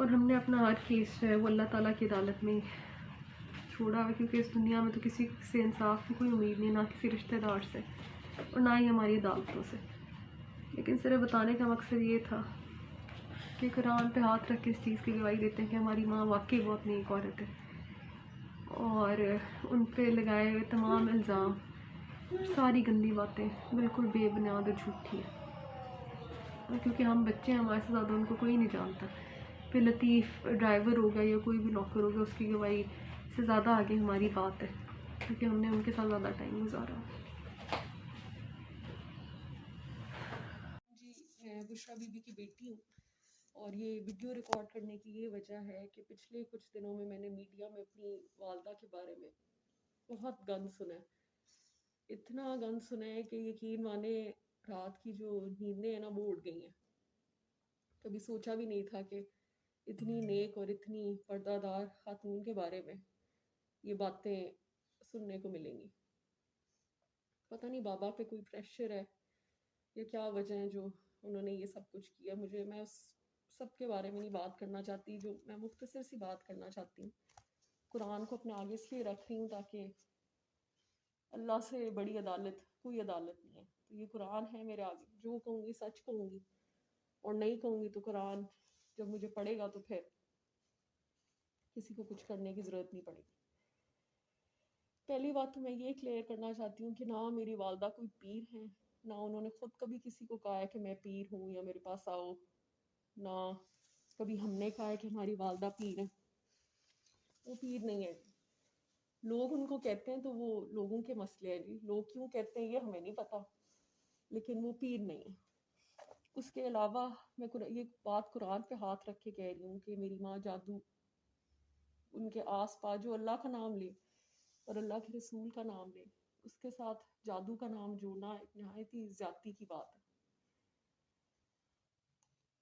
اور ہم نے اپنا ہر کیس جو ہے وہ اللہ تعالیٰ کی عدالت میں چھوڑا ہے، کیونکہ اس دنیا میں تو کسی سے انصاف کی کوئی امید نہیں، نہ کسی رشتہ دار سے اور نہ ہی ہماری عدالتوں سے۔ لیکن صرف بتانے کا مقصد یہ تھا کہ قرآن پہ ہاتھ رکھ کے اس چیز کی گواہی دیتے ہیں کہ ہماری ماں واقعی بہت نیک عورت ہے، اور ان پہ لگائے ہوئے تمام الزام، ساری گندی باتیں بالکل بے بنیاد اور جھوٹی ہیں، کیونکہ ہم بچے ہیں، ہمارے سے زیادہ ان کو کوئی نہیں جانتا۔ پھر لطیف ڈرائیور ہوگا یا کوئی بھی نوکر ہوگا، اس کی گواہی سے زیادہ آگے ہماری بات ہے، کیونکہ ہم نے ان کے ساتھ زیادہ ٹائم گزارا۔ جی، میں بشریٰ بی بی کی بیٹی ہوں، اور یہ ویڈیو ریکارڈ کرنے کی یہ وجہ ہے کہ پچھلے کچھ دنوں میں نے میڈیا میں اپنی والدہ کے بارے میں بہت گند سنا ہے، اتنا گند سنا ہے کہ یقین مانے رات کی جو نیندیں ہیں نا وہ اڑ گئی ہیں۔ کبھی سوچا بھی نہیں تھا کہ اتنی نیک اور اتنی پردہ دار خاتون کے بارے میں یہ باتیں سننے کو ملیں گی۔ پتہ نہیں بابا پہ کوئی پریشر ہے یا کیا وجہ ہے جو انہوں نے یہ سب کچھ کیا۔ میں اس سب کے بارے میں نہیں بات کرنا چاہتی، جو میں مختصر سی بات کرنا چاہتی ہوں۔ قرآن کو اپنے آگے اس لیے رکھ رہی ہوں تاکہ اللہ سے بڑی عدالت کوئی عدالت نہیں ہے، تو یہ قرآن ہے میرے آگے، جو کہوں گی سچ کہوں گی، اور نہیں کہوں گی تو قرآن جب مجھے پڑھے گا تو پھر کسی کو کچھ کرنے کی ضرورت نہیں پڑے گی۔ پہلی بات تو میں یہ کلیئر کرنا چاہتی ہوں کہ نہ میری والدہ کوئی پیر ہیں، نہ انہوں نے خود کبھی کسی کو کہا ہے کہ میں پیر ہوں یا میرے پاس آؤ، نہ کبھی ہم نے کہا ہے کہ ہماری والدہ پیر ہیں۔ وہ پیر نہیں ہے، لوگ ان کو کہتے ہیں تو وہ لوگوں کے مسئلے ہیں جی، لوگ کیوں کہتے ہیں یہ ہمیں نہیں پتا، لیکن وہ پیر نہیں ہے۔ اس کے علاوہ میں یہ بات قرآن پہ ہاتھ رکھ کے کہہ رہی ہوں کہ میری ماں جادو ان کے آس پاس جو اللہ کا نام لے اور اللہ کے رسول کا نام لے، اس کے ساتھ جادو کا نام جوڑنا ایک نہایت ہی زیادتی کی بات ہے۔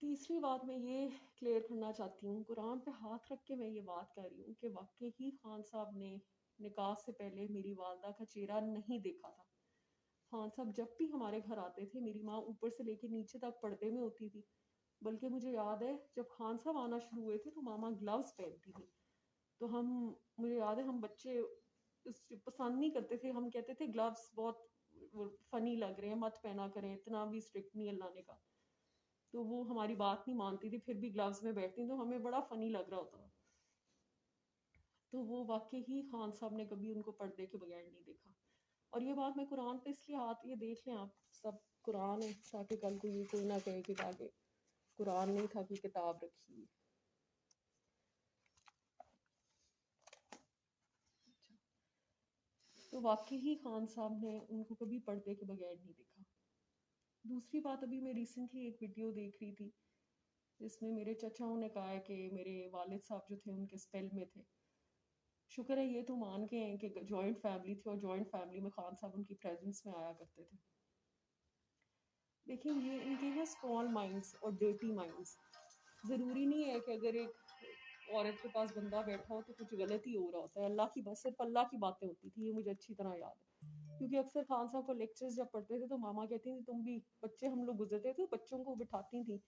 تیسری بات میں یہ کلیئر کرنا چاہتی ہوں، قرآن پہ ہاتھ رکھ کے میں یہ بات کر رہی ہوں کہ واقعی ہی خان صاحب نے نکاح سے پہلے میری والدہ کا چہرہ نہیں دیکھا تھا۔ خان صاحب جب بھی ہمارے گھر آتے تھے میری ماں اوپر سے لے کے نیچے تک پردے میں ہوتی تھی، بلکہ مجھے یاد ہے جب خان صاحب آنا شروع ہوئے تھے تو ماما گلوز پہنتی تھی، تو مجھے یاد ہے ہم بچے پسند نہیں کرتے تھے، ہم کہتے تھے گلوز بہت فنی لگ رہے ہیں، مت پہنا کریں، اتنا بھی اسٹرکٹ نہیں اللہ نے کہا۔ تو وہ ہماری بات نہیں مانتی تھی، پھر بھی گلوز میں بیٹھتی تو ہمیں بڑا فنی لگ رہا ہوتا۔ تو وہ واقعی ہی خان صاحب نے کبھی ان کو پردے کے بغیر نہیں دیکھا۔ اور یہ بات میں قرآن پہ اس لیے یہ دیکھ لیں آپ سب، قرآن ہے تاکہ کل کو یہ کوئی نہ کہے کہ آگے قرآن نہیں تھا کہ کتاب رکھی۔ تو واقعی ہی خان صاحب نے ان کو کبھی پردے کے بغیر نہیں دیکھا۔ دوسری بات، ابھی میں ریسنٹلی ایک ویڈیو دیکھ رہی تھی جس میں میرے چچاؤں نے کہا ہے کہ میرے والد صاحب جو تھے ان کے اسپیل میں تھے۔ شکر ہے یہ تو مان کے ہیں کہ جوائنٹ فیملی تھی، اور جوائنٹ فیملی میں خان صاحب ان کی پریزنس میں آیا کرتے تھے۔ دیکھیں یہ ان کے ہیں اسمال مائنڈس اور ڈرٹی مائنڈس۔ ضروری نہیں ہے کہ اگر ایک عورت کے پاس بندہ بیٹھا ہو تو کچھ غلط ہی ہو رہا ہوتا ہے، اللہ کی بات، صرف اللہ کی باتیں ہوتی تھی، یہ مجھے اچھی طرح یاد ہے۔ کیونکہ اکثر خان صاحب کو لیکچرز جب پڑھتے تھے تو ماما کہتی تھی تم بھی، بچے ہم لوگ گزرتے تھے بچوں کو بٹھاتی تھیں،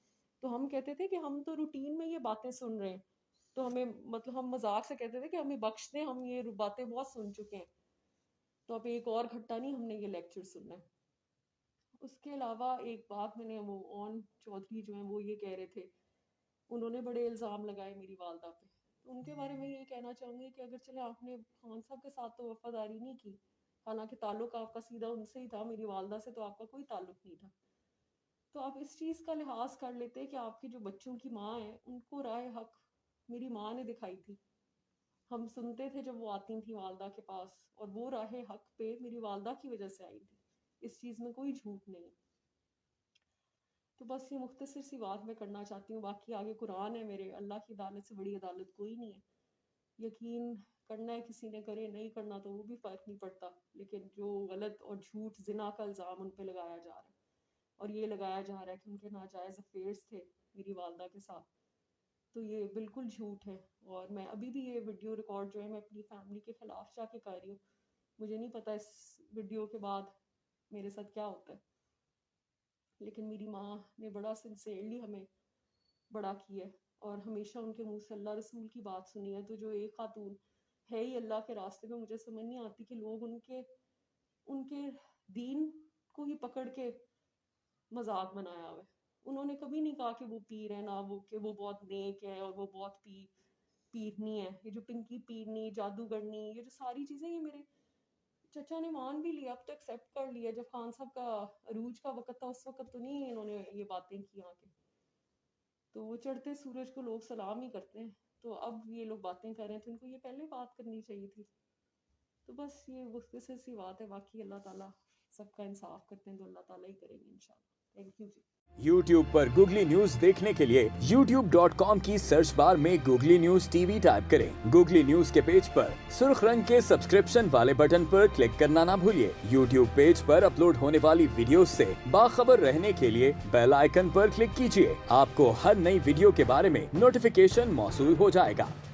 تو ہم کہتے تھے کہ ہم تو روٹین میں یہ باتیں سن رہے ہیں، تو ہمیں مطلب ہم مذاق سے کہتے تھے کہ ہمیں بخش دیں، ہم یہ باتیں بہت سن چکے ہیں، تو اب ایک اور گھٹا نہیں ہم نے یہ لیکچر سننا ہے۔ اس کے علاوہ ایک بات میں نے وہ اون چودھری جو ہیں وہ یہ کہہ رہے تھے، انہوں نے بڑے الزام لگائے میری والدہ پہ، تو ان کے بارے میں یہ کہنا چاہوں گی کہ اگر چلے آپ نے خان صاحب کے ساتھ تو وفاداری نہیں کی، حالانکہ تعلق آپ کا سیدھا ان سے ہی تھا، میری والدہ سے تو آپ کا کوئی تعلق نہیں تھا، تو آپ اس چیز کا لحاظ کر لیتے کہ آپ کی جو بچوں کی ماں ہے ان کو راہ حق میری ماں نے دکھائی تھی۔ ہم سنتے تھے جب وہ آتی تھی والدہ کے پاس، اور وہ راہ حق پہ میری والدہ کی وجہ سے آئی تھی، اس چیز میں کوئی جھوٹ نہیں۔ تو بس یہ مختصر سی بات میں کرنا چاہتی ہوں، باقی آگے قرآن ہے میرے، اللہ کی عدالت سے بڑی عدالت کوئی نہیں ہے۔ یقین کرنا ہے کسی نے کرے، نہیں کرنا تو وہ بھی فرق نہیں پڑتا، لیکن جو غلط اور جھوٹ زنا کا الزام ان پہ لگایا جا رہا ہے، اور یہ لگایا جا رہا ہے کہ ان کے ناجائز افیئرس تھے میری والدہ کے ساتھ، تو یہ بالکل جھوٹ ہے۔ اور میں ابھی بھی یہ ویڈیو ریکارڈ جو ہے میں اپنی فیملی کے خلاف جا کے کر رہی ہوں، مجھے نہیں پتا اس ویڈیو کے بعد میرے ساتھ کیا ہوتا ہے، لیکن میری ماں نے بڑا سنسیئرلی ہمیں بڑا کیا ہے، اور ہمیشہ ان کے منہ سے اللہ رسول کی بات سنی ہے. تو جو ایک خاتون ہے ہی اللہ کے راستے پہ, مجھے سمجھ نہیں آتی کہ لوگ ان کے دین کو ہی پکڑ کے مذاق بنایا ہوا ہے. انہوں نے کبھی نہیں کہا کہ وہ پیر ہے, نہ وہ کہ وہ بہت نیک ہے اور وہ بہت پیرنی ہے. یہ جو پنکی پیرنی, جادوگرنی, یہ جو ساری چیزیں یہ میرے چچا نے مان بھی لیا, اب تو ایکسیپٹ کر لیا. جب خان صاحب کا عروج کا وقت تھا اس وقت تو نہیں انہوں نے یہ باتیں کی آ کے. تو وہ چڑھتے سورج کو لوگ سلام ہی کرتے ہیں. تو اب یہ لوگ باتیں کر رہے ہیں تو ان کو یہ پہلے بات کرنی چاہیے تھی. تو بس یہ مختصر سی بات ہے. باقی اللہ تعالیٰ سب کا انصاف کرتے ہیں تو اللہ تعالیٰ ہی کریں گے انشاءاللہ. Thank you ji. YouTube پر گوگلی نیوز دیکھنے کے لیے youtube.com کی سرچ بار میں گوگلی نیوز ٹی وی ٹائپ کریں. گوگلی نیوز کے پیج پر سرخ رنگ کے سبسکرپشن والے بٹن پر کلک کرنا نہ بھولیے. YouTube پیج پر اپلوڈ ہونے والی ویڈیوز سے باخبر رہنے کے لیے بیل آئیکن پر کلک کیجیے. آپ کو ہر نئی ویڈیو کے بارے میں نوٹیفیکیشن موصول ہو جائے گا.